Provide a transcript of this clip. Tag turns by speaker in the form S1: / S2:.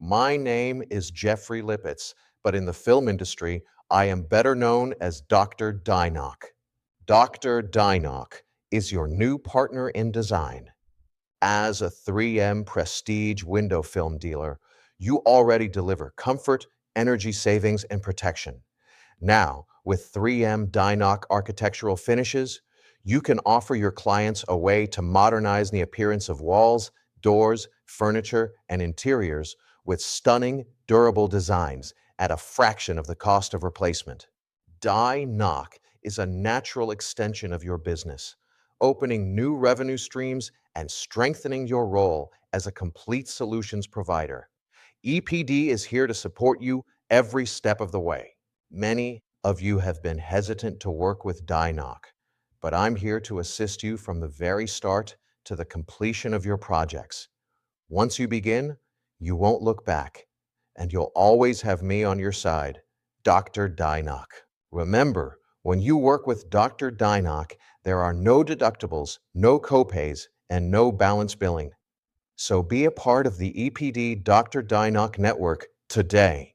S1: My name is Jeffrey Lipitz, but in the film industry, I am better known as Dr. DI-NOC. Dr. DI-NOC is your new partner in design. As a 3M prestige window film dealer, you already deliver comfort, energy savings, and protection. Now, with 3M DI-NOC Architectural Finishes, you can offer your clients a way to modernize the appearance of walls, doors, furniture, and interiors with stunning, durable designs at a fraction of the cost of replacement. DI-NOC is a natural extension of your business, opening new revenue streams and strengthening your role as a complete solutions provider. EPD is here to support you every step of the way. Many of you have been hesitant to work with DI-NOC, but I'm here to assist you from the very start to the completion of your projects. Once you begin, you won't look back, and you'll always have me on your side, Dr. DI-NOC. Remember, when you work with Dr. DI-NOC, there are no deductibles, no copays, and no balance billing. So be a part of the EPD Dr. DI-NOC network today.